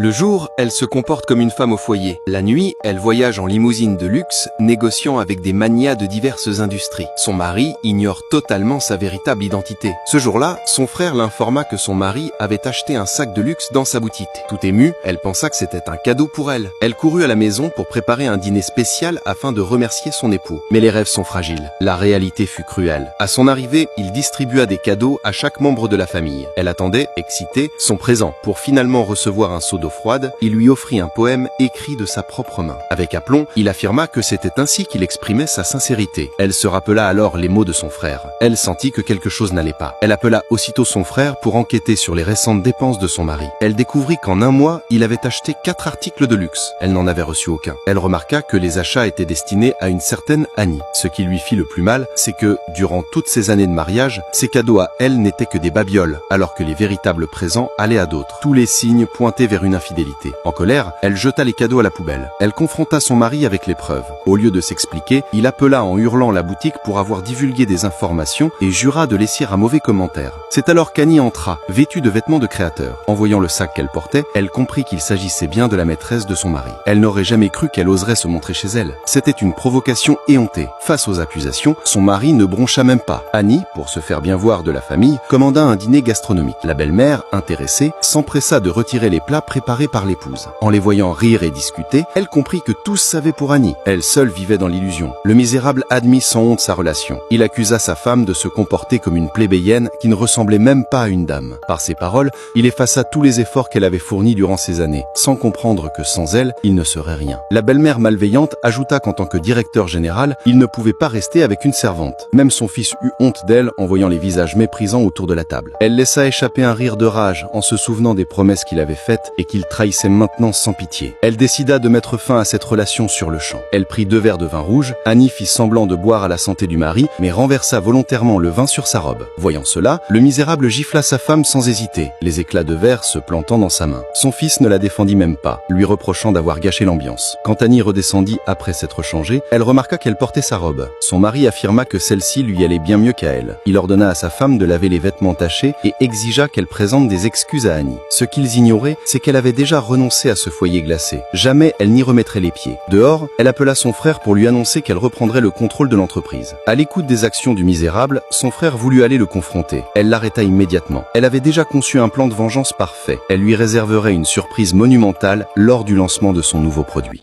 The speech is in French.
Le jour, elle se comporte comme une femme au foyer. La nuit, elle voyage en limousine de luxe, négociant avec des magnats de diverses industries. Son mari ignore totalement sa véritable identité. Ce jour-là, son frère l'informa que son mari avait acheté un sac de luxe dans sa boutique. Tout émue, elle pensa que c'était un cadeau pour elle. Elle courut à la maison pour préparer un dîner spécial afin de remercier son époux. Mais les rêves sont fragiles. La réalité fut cruelle. À son arrivée, il distribua des cadeaux à chaque membre de la famille. Elle attendait, excitée, son présent. Pour finalement recevoir un seau d'eau froide, il lui offrit un poème écrit de sa propre main. Avec aplomb, il affirma que c'était ainsi qu'il exprimait sa sincérité. Elle se rappela alors les mots de son frère. Elle sentit que quelque chose n'allait pas. Elle appela aussitôt son frère pour enquêter sur les récentes dépenses de son mari. Elle découvrit qu'en un mois, il avait acheté 4 articles de luxe. Elle n'en avait reçu aucun. Elle remarqua que les achats étaient destinés à une certaine Annie. Ce qui lui fit le plus mal, c'est que, durant toutes ces années de mariage, ses cadeaux à elle n'étaient que des babioles, alors que les véritables présents allaient à d'autres. Tous les signes pointaient vers une infidélité. En colère, elle jeta les cadeaux à la poubelle. Elle confronta son mari avec les preuves. Au lieu de s'expliquer, il appela en hurlant la boutique pour avoir divulgué des informations et jura de laisser un mauvais commentaire. C'est alors qu'Annie entra, vêtue de vêtements de créateur. En voyant le sac qu'elle portait, elle comprit qu'il s'agissait bien de la maîtresse de son mari. Elle n'aurait jamais cru qu'elle oserait se montrer chez elle. C'était une provocation éhontée. Face aux accusations, son mari ne broncha même pas. Annie, pour se faire bien voir de la famille, commanda un dîner gastronomique. La belle-mère, intéressée, s'empressa de retirer les plats préparés par l'épouse. En les voyant rire et discuter, elle comprit que tous savaient pour Annie. Elle seule vivait dans l'illusion. Le misérable admit sans honte sa relation. Il accusa sa femme de se comporter comme une plébéienne qui ne ressemblait même pas à une dame. Par ses paroles, il effaça tous les efforts qu'elle avait fournis durant ces années, sans comprendre que sans elle, il ne serait rien. La belle-mère malveillante ajouta qu'en tant que directeur général, il ne pouvait pas rester avec une servante. Même son fils eut honte d'elle en voyant les visages méprisants autour de la table. Elle laissa échapper un rire de rage en se souvenant des promesses qu'il avait faites et qu'il trahissait maintenant sans pitié. Elle décida de mettre fin à cette relation sur le champ. Elle prit 2 verres de vin rouge. Annie fit semblant de boire à la santé du mari, mais renversa volontairement le vin sur sa robe. Voyant cela, le misérable gifla sa femme sans hésiter, les éclats de verre se plantant dans sa main. Son fils ne la défendit même pas, lui reprochant d'avoir gâché l'ambiance. Quand Annie redescendit après s'être changée, elle remarqua qu'elle portait sa robe. Son mari affirma que celle-ci lui allait bien mieux qu'à elle. Il ordonna à sa femme de laver les vêtements tachés et exigea qu'elle présente des excuses à Annie. Ce qu'ils ignoraient, c'est qu'elle avait déjà renoncé à ce foyer glacé. Jamais elle n'y remettrait les pieds. Dehors, elle appela son frère pour lui annoncer qu'elle reprendrait le contrôle de l'entreprise. À l'écoute des actions du misérable, son frère voulut aller le confronter. Elle l'arrêta immédiatement. Elle avait déjà conçu un plan de vengeance parfait. Elle lui réserverait une surprise monumentale lors du lancement de son nouveau produit.